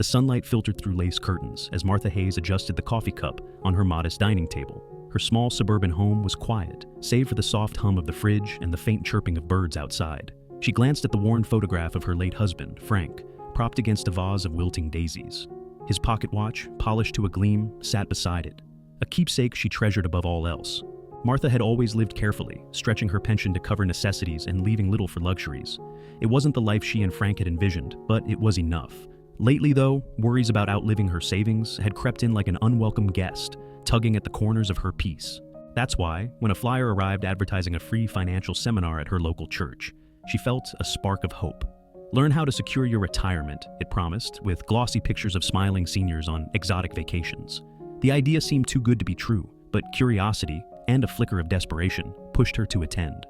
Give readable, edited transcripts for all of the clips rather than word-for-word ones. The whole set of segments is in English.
The sunlight filtered through lace curtains as Martha Hayes adjusted the coffee cup on her modest dining table. Her small suburban home was quiet, save for the soft hum of the fridge and the faint chirping of birds outside. She glanced at the worn photograph of her late husband, Frank, propped against a vase of wilting daisies. His pocket watch, polished to a gleam, sat beside it, a keepsake she treasured above all else. Martha had always lived carefully, stretching her pension to cover necessities and leaving little for luxuries. It wasn't the life she and Frank had envisioned, but it was enough. Lately, though, worries about outliving her savings had crept in like an unwelcome guest, tugging at the corners of her peace. That's why, when a flyer arrived advertising a free financial seminar at her local church, she felt a spark of hope. Learn how to secure your retirement, it promised, with glossy pictures of smiling seniors on exotic vacations. The idea seemed too good to be true, but curiosity, and a flicker of desperation, pushed her to attend.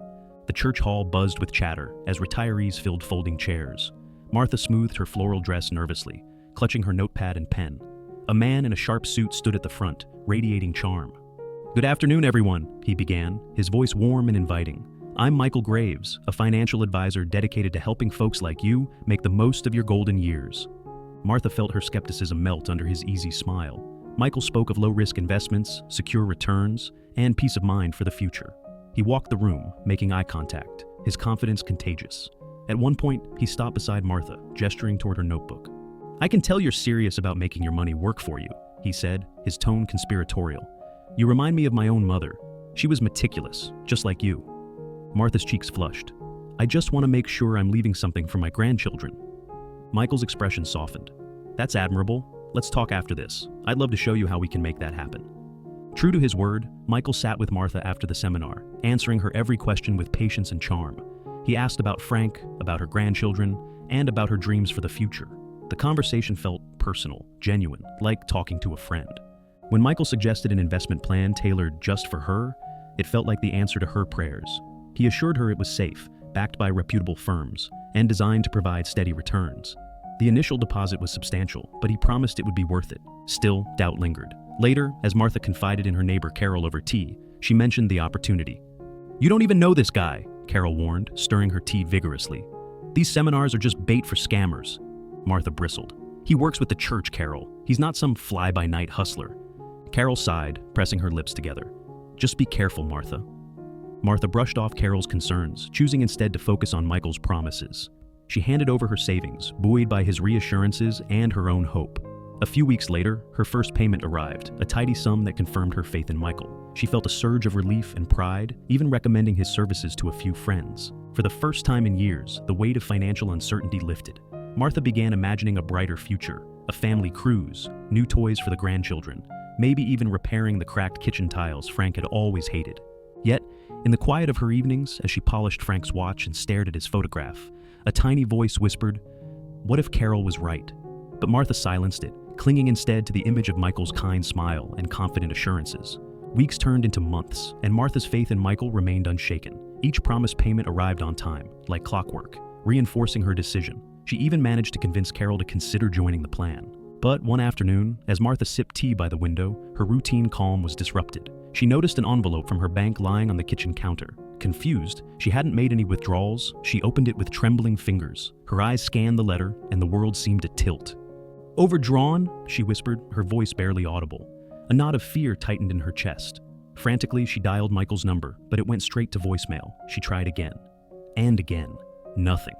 The church hall buzzed with chatter as retirees filled folding chairs. Martha smoothed her floral dress nervously, clutching her notepad and pen. A man in a sharp suit stood at the front, radiating charm. "Good afternoon, everyone," he began, his voice warm and inviting. "I'm Michael Graves, a financial advisor dedicated to helping folks like you make the most of your golden years." Martha felt her skepticism melt under his easy smile. Michael spoke of low-risk investments, secure returns, and peace of mind for the future. He walked the room, making eye contact, his confidence contagious. At one point, he stopped beside Martha, gesturing toward her notebook. "I can tell you're serious about making your money work for you," he said, his tone conspiratorial. "You remind me of my own mother. She was meticulous, just like you." Martha's cheeks flushed. "I just want to make sure I'm leaving something for my grandchildren." Michael's expression softened. "That's admirable. Let's talk after this. I'd love to show you how we can make that happen." True to his word, Michael sat with Martha after the seminar, answering her every question with patience and charm. He asked about Frank, about her grandchildren, and about her dreams for the future. The conversation felt personal, genuine, like talking to a friend. When Michael suggested an investment plan tailored just for her, it felt like the answer to her prayers. He assured her it was safe, backed by reputable firms, and designed to provide steady returns. The initial deposit was substantial, but he promised it would be worth it. Still, doubt lingered. Later, as Martha confided in her neighbor Carol over tea, she mentioned the opportunity. "You don't even know this guy," Carol warned, stirring her tea vigorously. "These seminars are just bait for scammers." Martha bristled. "He works with the church, Carol. He's not some fly-by-night hustler." Carol sighed, pressing her lips together. "Just be careful, Martha." Martha brushed off Carol's concerns, choosing instead to focus on Michael's promises. She handed over her savings, buoyed by his reassurances and her own hope. A few weeks later, her first payment arrived, a tidy sum that confirmed her faith in Michael. She felt a surge of relief and pride, even recommending his services to a few friends. For the first time in years, the weight of financial uncertainty lifted. Martha began imagining a brighter future, a family cruise, new toys for the grandchildren, maybe even repairing the cracked kitchen tiles Frank had always hated. Yet, in the quiet of her evenings, as she polished Frank's watch and stared at his photograph, a tiny voice whispered, "What if Carol was right?" But Martha silenced it, clinging instead to the image of Michael's kind smile and confident assurances. Weeks turned into months, and Martha's faith in Michael remained unshaken. Each promised payment arrived on time, like clockwork, reinforcing her decision. She even managed to convince Carol to consider joining the plan. But one afternoon, as Martha sipped tea by the window, her routine calm was disrupted. She noticed an envelope from her bank lying on the kitchen counter. Confused, she hadn't made any withdrawals. She opened it with trembling fingers. Her eyes scanned the letter, and the world seemed to tilt. "Overdrawn?" she whispered, her voice barely audible. A knot of fear tightened in her chest. Frantically, she dialed Michael's number, but it went straight to voicemail. She tried again. And again. Nothing.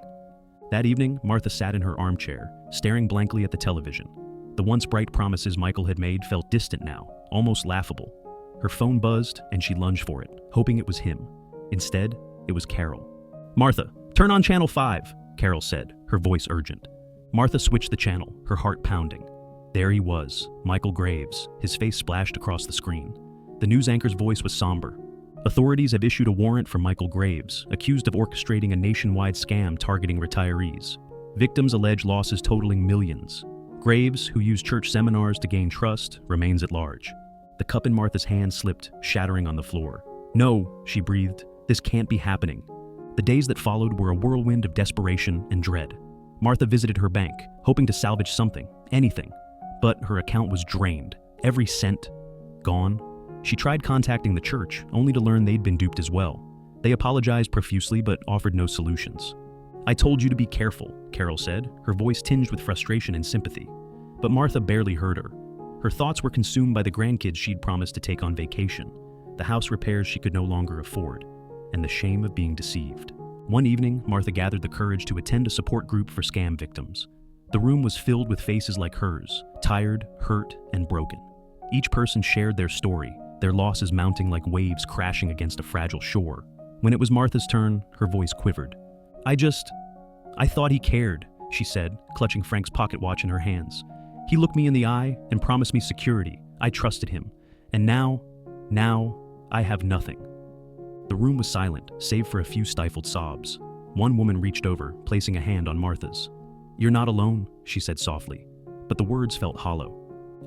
That evening, Martha sat in her armchair, staring blankly at the television. The once bright promises Michael had made felt distant now, almost laughable. Her phone buzzed, and she lunged for it, hoping it was him. Instead, it was Carol. "Martha, turn on Channel 5, Carol said, her voice urgent. Martha switched the channel, her heart pounding. There he was, Michael Graves, his face splashed across the screen. The news anchor's voice was somber. "Authorities have issued a warrant for Michael Graves, accused of orchestrating a nationwide scam targeting retirees. Victims allege losses totaling millions. Graves, who used church seminars to gain trust, remains at large." The cup in Martha's hand slipped, shattering on the floor. "No," she breathed. "This can't be happening." The days that followed were a whirlwind of desperation and dread. Martha visited her bank, hoping to salvage something, anything. But her account was drained, every cent gone. She tried contacting the church, only to learn they'd been duped as well. They apologized profusely but offered no solutions. "I told you to be careful," Carol said, her voice tinged with frustration and sympathy. But Martha barely heard her. Her thoughts were consumed by the grandkids she'd promised to take on vacation, the house repairs she could no longer afford, and the shame of being deceived. One evening, Martha gathered the courage to attend a support group for scam victims. The room was filled with faces like hers, tired, hurt, and broken. Each person shared their story, their losses mounting like waves crashing against a fragile shore. When it was Martha's turn, her voice quivered. I thought he cared, she said, clutching Frank's pocket watch in her hands. He looked me in the eye and promised me security. I trusted him. And now, I have nothing. The room was silent, save for a few stifled sobs. One woman reached over, placing a hand on Martha's. "You're not alone," she said softly, but the words felt hollow.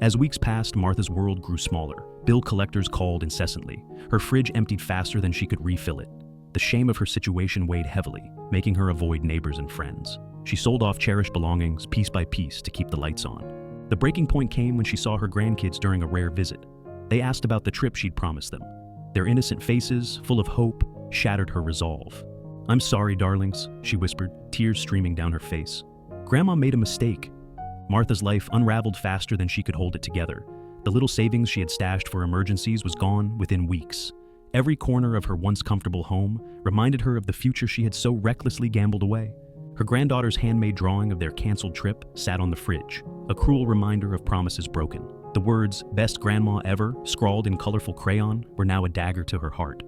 As weeks passed, Martha's world grew smaller. Bill collectors called incessantly. Her fridge emptied faster than she could refill it. The shame of her situation weighed heavily, making her avoid neighbors and friends. She sold off cherished belongings piece by piece to keep the lights on. The breaking point came when she saw her grandkids during a rare visit. They asked about the trip she'd promised them. Their innocent faces, full of hope, shattered her resolve. "I'm sorry, darlings," she whispered, tears streaming down her face. "Grandma made a mistake." Martha's life unraveled faster than she could hold it together. The little savings she had stashed for emergencies was gone within weeks. Every corner of her once comfortable home reminded her of the future she had so recklessly gambled away. Her granddaughter's handmade drawing of their canceled trip sat on the fridge, a cruel reminder of promises broken. The words, "Best grandma ever," scrawled in colorful crayon, were now a dagger to her heart.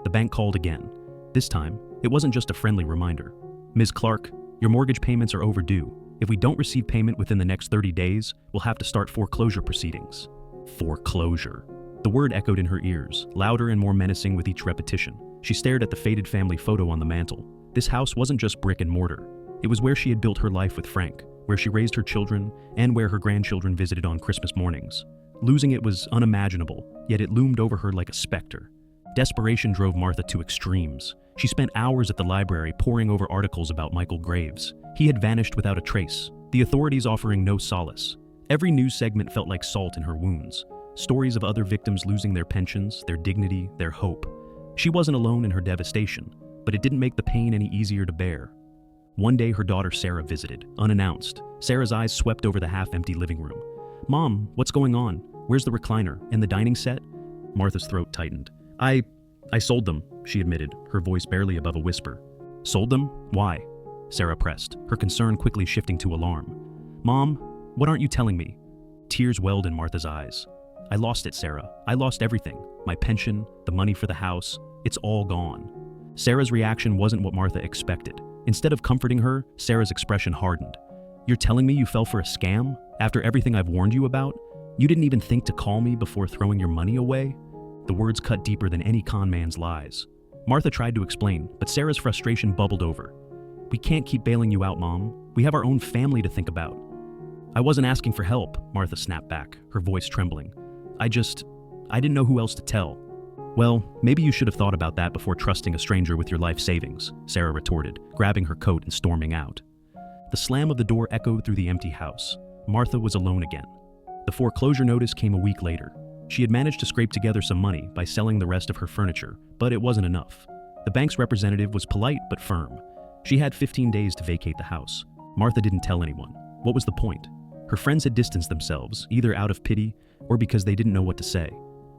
The bank called again. This time, it wasn't just a friendly reminder. "Ms. Clark, your mortgage payments are overdue. If we don't receive payment within the next 30 days, we'll have to start foreclosure proceedings." Foreclosure. The word echoed in her ears, louder and more menacing with each repetition. She stared at the faded family photo on the mantel. This house wasn't just brick and mortar. It was where she had built her life with Frank, where she raised her children, and where her grandchildren visited on Christmas mornings. Losing it was unimaginable, yet it loomed over her like a specter. Desperation drove Martha to extremes. She spent hours at the library poring over articles about Michael Graves. He had vanished without a trace, the authorities offering no solace. Every news segment felt like salt in her wounds. Stories of other victims losing their pensions, their dignity, their hope. She wasn't alone in her devastation, but it didn't make the pain any easier to bear. One day her daughter Sarah visited, unannounced. Sarah's eyes swept over the half-empty living room. "Mom, what's going on? Where's the recliner? And the dining set?" Martha's throat tightened. I sold them," she admitted, her voice barely above a whisper. "Sold them? Why?" Sarah pressed, her concern quickly shifting to alarm. "Mom, what aren't you telling me?" Tears welled in Martha's eyes. "I lost it, Sarah. I lost everything. My pension, the money for the house. It's all gone." Sarah's reaction wasn't what Martha expected. Instead of comforting her, Sarah's expression hardened. "You're telling me you fell for a scam? After everything I've warned you about? You didn't even think to call me before throwing your money away?" The words cut deeper than any con man's lies. Martha tried to explain, but Sarah's frustration bubbled over. "We can't keep bailing you out, Mom. We have our own family to think about." "I wasn't asking for help," Martha snapped back, her voice trembling. I didn't know who else to tell." "Well, maybe you should have thought about that before trusting a stranger with your life savings," Sarah retorted, grabbing her coat and storming out. The slam of the door echoed through the empty house. Martha was alone again. The foreclosure notice came a week later. She had managed to scrape together some money by selling the rest of her furniture, but it wasn't enough. The bank's representative was polite but firm. She had 15 days to vacate the house. Martha didn't tell anyone. What was the point? Her friends had distanced themselves, either out of pity or because they didn't know what to say.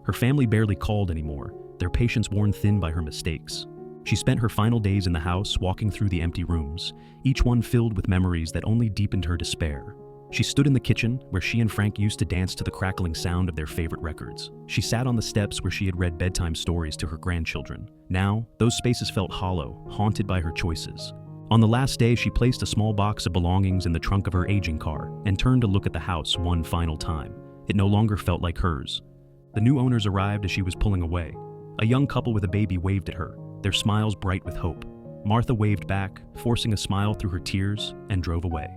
Her family barely called anymore, their patience worn thin by her mistakes. She spent her final days in the house walking through the empty rooms, each one filled with memories that only deepened her despair. She stood in the kitchen, where she and Frank used to dance to the crackling sound of their favorite records. She sat on the steps where she had read bedtime stories to her grandchildren. Now, those spaces felt hollow, haunted by her choices. On the last day, she placed a small box of belongings in the trunk of her aging car and turned to look at the house one final time. It no longer felt like hers. The new owners arrived as she was pulling away. A young couple with a baby waved at her, their smiles bright with hope. Martha waved back, forcing a smile through her tears, and drove away.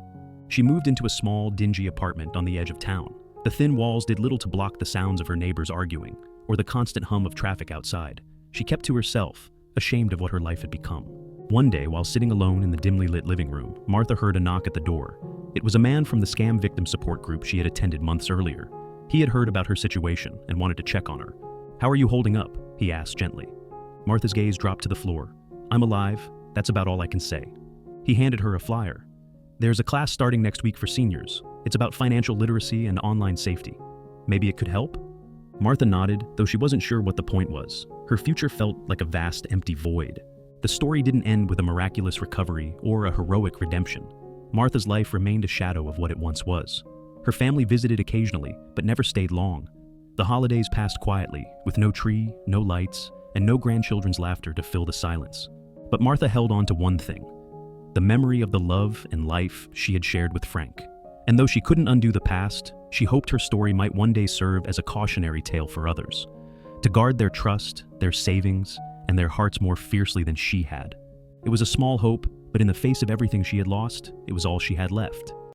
She moved into a small, dingy apartment on the edge of town. The thin walls did little to block the sounds of her neighbors arguing, or the constant hum of traffic outside. She kept to herself, ashamed of what her life had become. One day, while sitting alone in the dimly lit living room, Martha heard a knock at the door. It was a man from the scam victim support group she had attended months earlier. He had heard about her situation and wanted to check on her. "How are you holding up?" he asked gently. Martha's gaze dropped to the floor. "I'm alive. That's about all I can say." He handed her a flyer. "There's a class starting next week for seniors. It's about financial literacy and online safety. Maybe it could help? Martha nodded, though she wasn't sure what the point was. Her future felt like a vast, empty void. The story didn't end with a miraculous recovery or a heroic redemption. Martha's life remained a shadow of what it once was. Her family visited occasionally, but never stayed long. The holidays passed quietly, with no tree, no lights, and no grandchildren's laughter to fill the silence. But Martha held on to one thing: the memory of the love and life she had shared with Frank. And though she couldn't undo the past, she hoped her story might one day serve as a cautionary tale for others, to guard their trust, their savings, and their hearts more fiercely than she had. It was a small hope, but in the face of everything she had lost, it was all she had left.